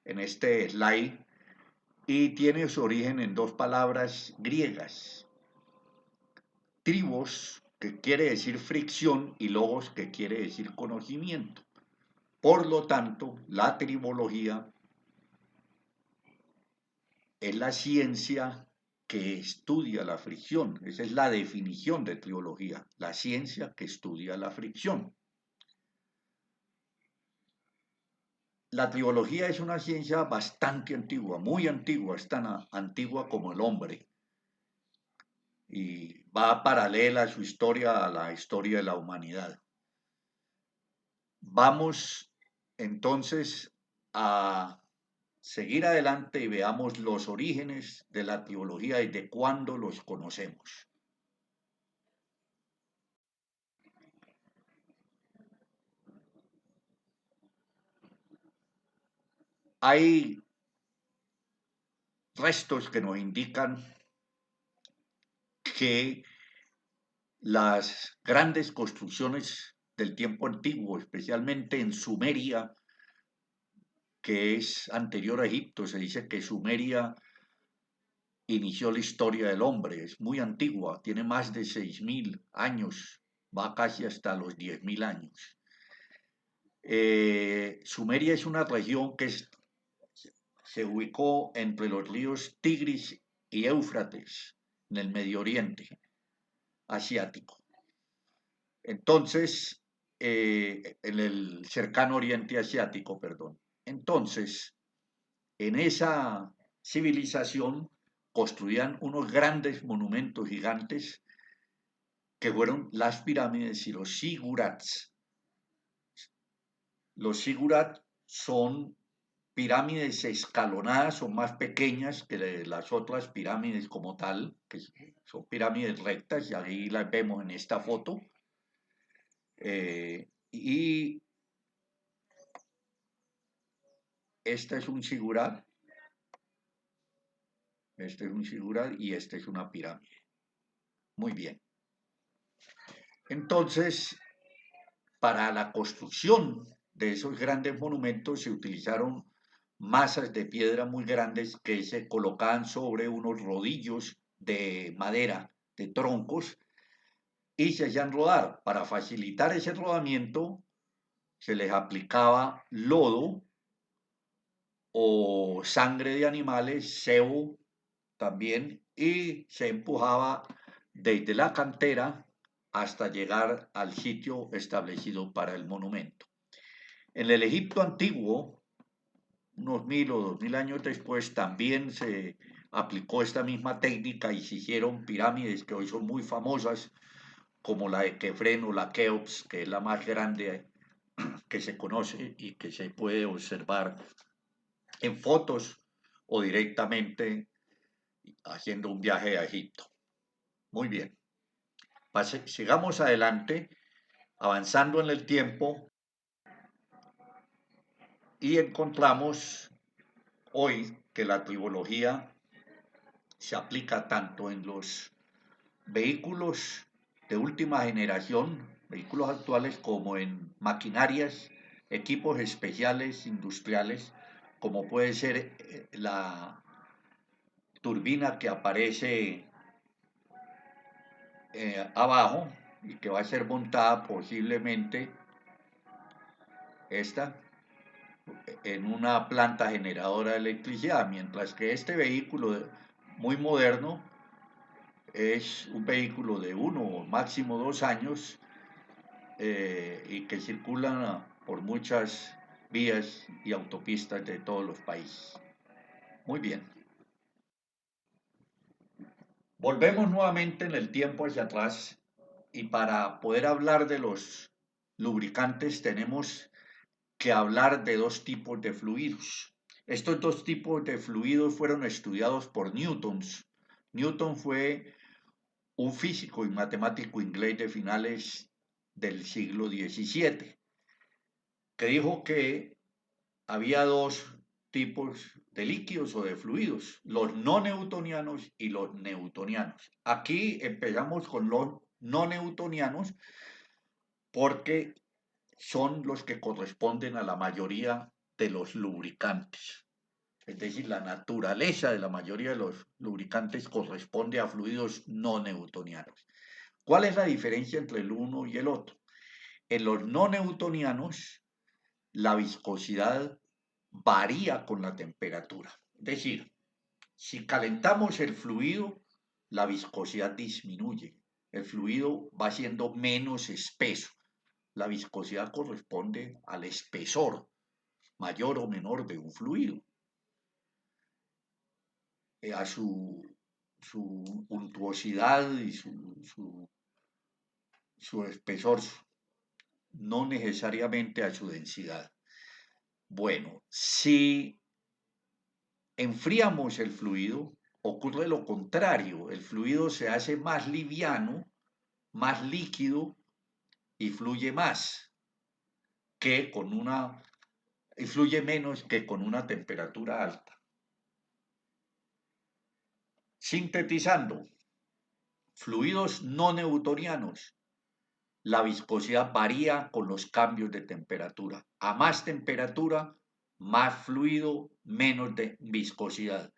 en este slide y tiene su origen en dos palabras griegas. Tribos, que quiere decir fricción, y logos, que quiere decir conocimiento. Por lo tanto, la tribología es la ciencia que estudia la fricción. Esa es la definición de tribología, la ciencia que estudia la fricción. La tribología es una ciencia bastante antigua, muy antigua, es tan antigua como el hombre, y va paralela a su historia a la historia de la humanidad. Vamos entonces a seguir adelante y veamos los orígenes de la tribología y de cuándo los conocemos. Hay restos que nos indican que las grandes construcciones del tiempo antiguo, especialmente en Sumeria, que es anterior a Egipto, se dice que Sumeria inició la historia del hombre, es muy antigua, tiene más de 6.000 años, va casi hasta los 10.000 años. Sumeria es una región que se ubicó entre los ríos Tigris y Éufrates, en el Medio Oriente asiático. Entonces, en el cercano Oriente Asiático, perdón. Entonces, en esa civilización construían unos grandes monumentos gigantes que fueron las pirámides y los zigurats. Los zigurats son pirámides escalonadas, son más pequeñas que las otras pirámides como tal, que son pirámides rectas, y ahí las vemos en esta foto. Y este es un zigurat, este es un zigurat y este es una pirámide. Muy bien. Entonces, para la construcción de esos grandes monumentos se utilizaron masas de piedra muy grandes que se colocaban sobre unos rodillos de madera, de troncos, y se hacían rodar. Para facilitar ese rodamiento se les aplicaba lodo o sangre de animales, sebo también, y se empujaba desde la cantera hasta llegar al sitio establecido para el monumento. En el Egipto antiguo, unos 1.000 o 2.000 años después, también se aplicó esta misma técnica y se hicieron pirámides que hoy son muy famosas, como la de Kefren o la Keops, que es la más grande que se conoce y que se puede observar en fotos o directamente haciendo un viaje a Egipto. Muy bien. Sigamos adelante, avanzando en el tiempo, y encontramos hoy que la tribología se aplica tanto en los vehículos de última generación, vehículos actuales, como en maquinarias, equipos especiales industriales, como puede ser la turbina que aparece abajo y que va a ser montada posiblemente esta en una planta generadora de electricidad, mientras que este vehículo muy moderno es un vehículo de 1 o máximo 2 años y que circulan por muchas vías y autopistas de todos los países. Muy bien. Volvemos nuevamente en el tiempo hacia atrás, y para poder hablar de los lubricantes tenemos que hablar de dos tipos de fluidos. Estos dos tipos de fluidos fueron estudiados por Newton. Newton fue un físico y matemático inglés de finales del siglo XVII, que dijo que había dos tipos de líquidos o de fluidos, los no newtonianos y los newtonianos. Aquí empezamos con los no newtonianos porque son los que corresponden a la mayoría de los lubricantes. Es decir, la naturaleza de la mayoría de los lubricantes corresponde a fluidos no newtonianos. ¿Cuál es la diferencia entre el uno y el otro? En los no newtonianos, la viscosidad varía con la temperatura. Es decir, si calentamos el fluido, la viscosidad disminuye. El fluido va siendo menos espeso. La viscosidad corresponde al espesor mayor o menor de un fluido, a su untuosidad y su espesor, no necesariamente a su densidad. Bueno, si enfriamos el fluido, ocurre lo contrario. El fluido se hace más liviano, más líquido y fluye más que con una, y fluye menos que con una temperatura alta. Sintetizando, fluidos no newtonianos, la viscosidad varía con los cambios de temperatura. A más temperatura, más fluido, menos de viscosidad.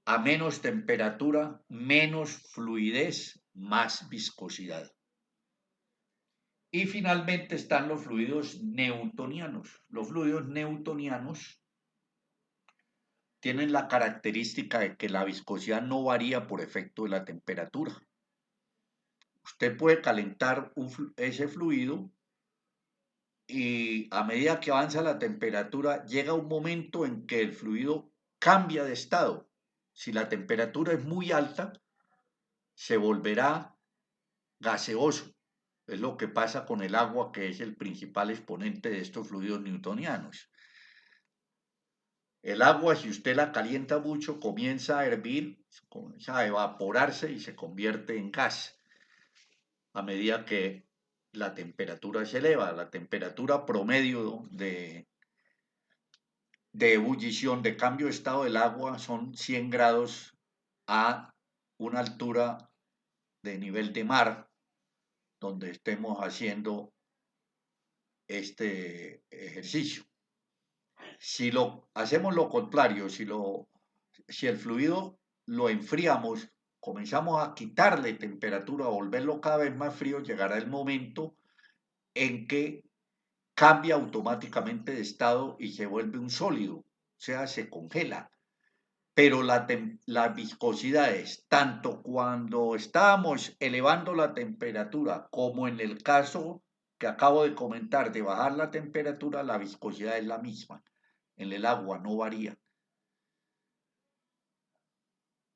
A menos temperatura, menos fluidez, más viscosidad. Y finalmente están los fluidos newtonianos. Los fluidos newtonianos tienen la característica de que la viscosidad no varía por efecto de la temperatura. Usted puede calentar ese fluido y a medida que avanza la temperatura llega un momento en que el fluido cambia de estado. Si la temperatura es muy alta, se volverá gaseoso. Es lo que pasa con el agua, que es el principal exponente de estos fluidos newtonianos. El agua, si usted la calienta mucho, comienza a hervir, comienza a evaporarse y se convierte en gas a medida que la temperatura se eleva. La temperatura promedio de ebullición, de cambio de estado del agua, son 100 grados a una altura de nivel de mar, donde estemos haciendo este ejercicio. Si lo hacemos lo contrario, si el fluido lo enfriamos, comenzamos a quitarle temperatura, a volverlo cada vez más frío, llegará el momento en que cambia automáticamente de estado y se vuelve un sólido, o sea, se congela. Pero la viscosidad es tanto cuando estamos elevando la temperatura como en el caso que acabo de comentar de bajar la temperatura, la viscosidad es la misma. En el agua no varía.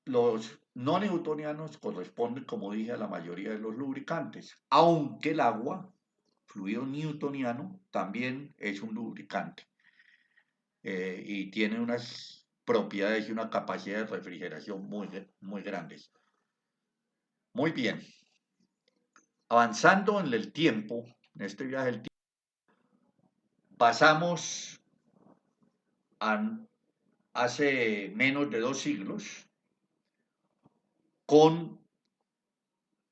Los no newtonianos corresponden, como dije, a la mayoría de los lubricantes, aunque el agua, fluido newtoniano, también es un lubricante y tiene unas propiedades y una capacidad de refrigeración muy grandes. Muy bien, avanzando en el tiempo, en este viaje del tiempo, pasamos hace menos de 2 siglos con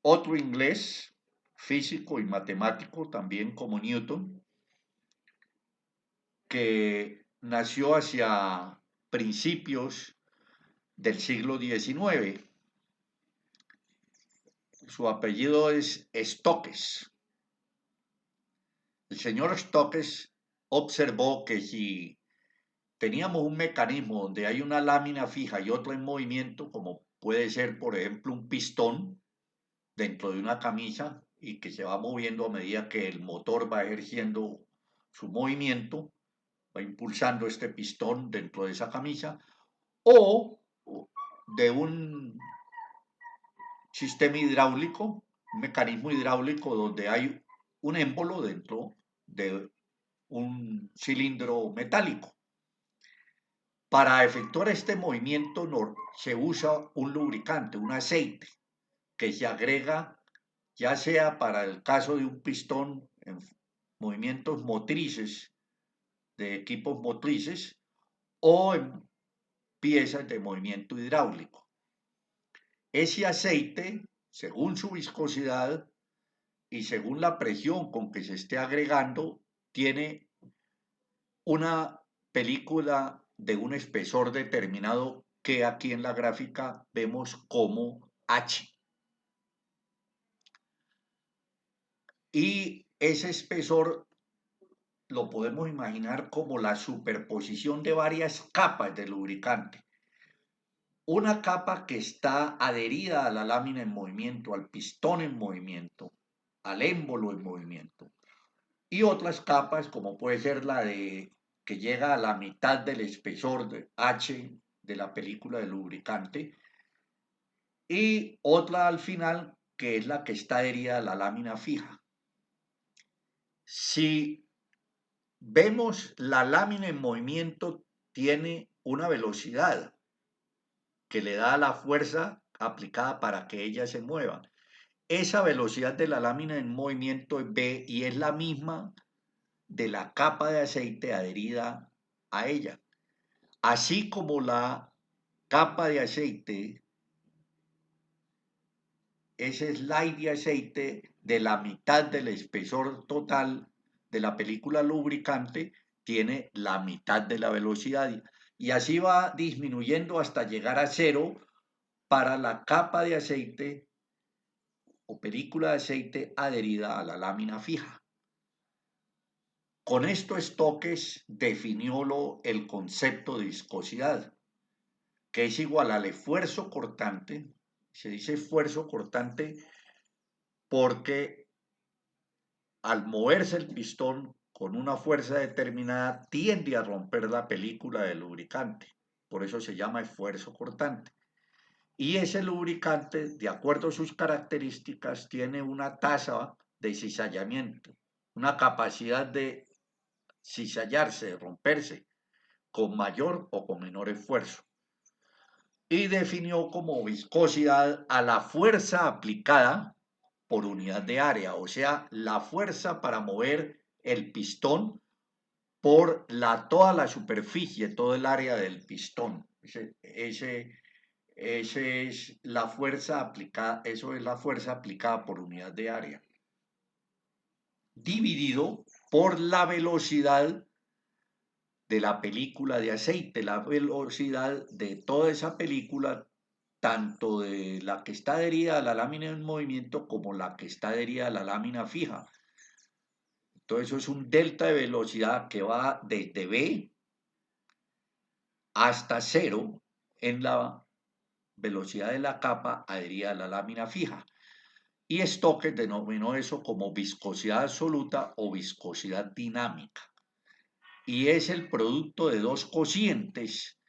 otro inglés, físico y matemático, también como Newton, que nació hacia principios del siglo XIX. Su apellido es Stokes. El señor Stokes observó que si teníamos un mecanismo donde hay una lámina fija y otra en movimiento, como puede ser, por ejemplo, un pistón dentro de una camisa y que se va moviendo a medida que el motor va ejerciendo su movimiento, va impulsando este pistón dentro de esa camisa, o de un sistema hidráulico, un mecanismo hidráulico donde hay un émbolo dentro de un cilindro metálico. Para efectuar este movimiento se usa un lubricante, un aceite, que se agrega ya sea para el caso de un pistón en movimientos motrices, de equipos motrices, o en piezas de movimiento hidráulico. Ese aceite, según su viscosidad y según la presión con que se esté agregando, tiene una película de un espesor determinado que aquí en la gráfica vemos como H. Y ese espesor lo podemos imaginar como la superposición de varias capas de lubricante. Una capa que está adherida a la lámina en movimiento, al pistón en movimiento, al émbolo en movimiento. Y otras capas, como puede ser la de que llega a la mitad del espesor de H de la película de lubricante. Y otra al final, que es la que está adherida a la lámina fija. Si vemos la lámina en movimiento, tiene una velocidad que le da la fuerza aplicada para que ella se mueva. Esa velocidad de la lámina en movimiento es V y es la misma de la capa de aceite adherida a ella. Así como la capa de aceite, ese slide de aceite de la mitad del espesor total de la película lubricante tiene la mitad de la velocidad y así va disminuyendo hasta llegar a cero para la capa de aceite o película de aceite adherida a la lámina fija. Con estos toques definió el concepto de viscosidad, que es igual al esfuerzo cortante. Se dice esfuerzo cortante porque al moverse el pistón con una fuerza determinada tiende a romper la película del lubricante. Por eso se llama esfuerzo cortante. Y ese lubricante, de acuerdo a sus características, tiene una tasa de cizallamiento, una capacidad de cizallarse, de romperse, con mayor o con menor esfuerzo. Y definió como viscosidad a la fuerza aplicada por unidad de área, o sea, la fuerza para mover el pistón por toda la superficie, todo el área del pistón. Ese es la fuerza aplicada, eso es la fuerza aplicada por unidad de área, dividido por la velocidad de la película de aceite, la velocidad de toda esa película, tanto de la que está adherida a la lámina en movimiento como la que está adherida a la lámina fija. Entonces eso es un delta de velocidad que va desde V hasta cero en la velocidad de la capa adherida a la lámina fija. Y Stokes denominó eso como viscosidad absoluta o viscosidad dinámica. Y es el producto de dos cocientes,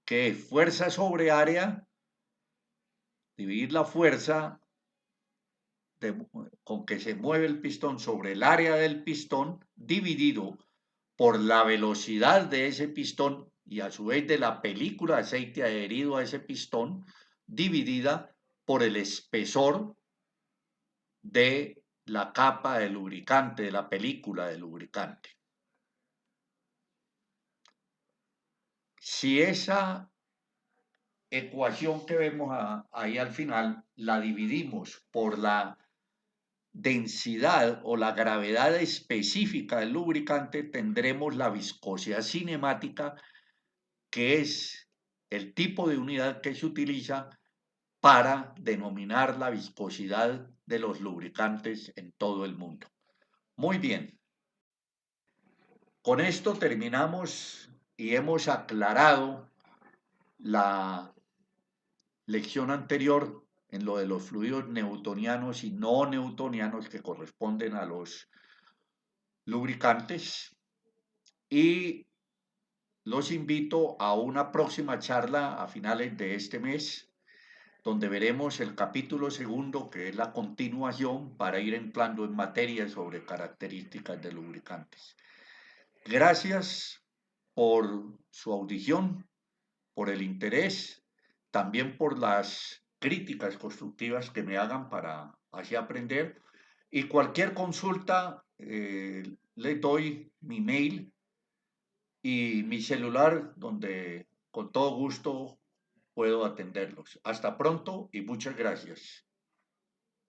que es fuerza sobre área, dividir la fuerza con que se mueve el pistón sobre el área del pistón, dividido por la velocidad de ese pistón y a su vez de la película de aceite adherido a ese pistón, dividida por el espesor de la capa de lubricante, de la película de lubricante. Si esa ecuación que vemos ahí al final la dividimos por la densidad o la gravedad específica del lubricante, tendremos la viscosidad cinemática, que es el tipo de unidad que se utiliza para denominar la viscosidad de los lubricantes en todo el mundo. Muy bien, con esto terminamos y hemos aclarado la lección anterior en lo de los fluidos newtonianos y no newtonianos que corresponden a los lubricantes y los invito a una próxima charla a finales de este mes donde veremos el capítulo segundo, que es la continuación para ir entrando en materia sobre características de lubricantes. Gracias por su audición, por el interés, también por las críticas constructivas que me hagan para así aprender. Y cualquier consulta, les doy mi mail y mi celular, donde con todo gusto puedo atenderlos. Hasta pronto y muchas gracias.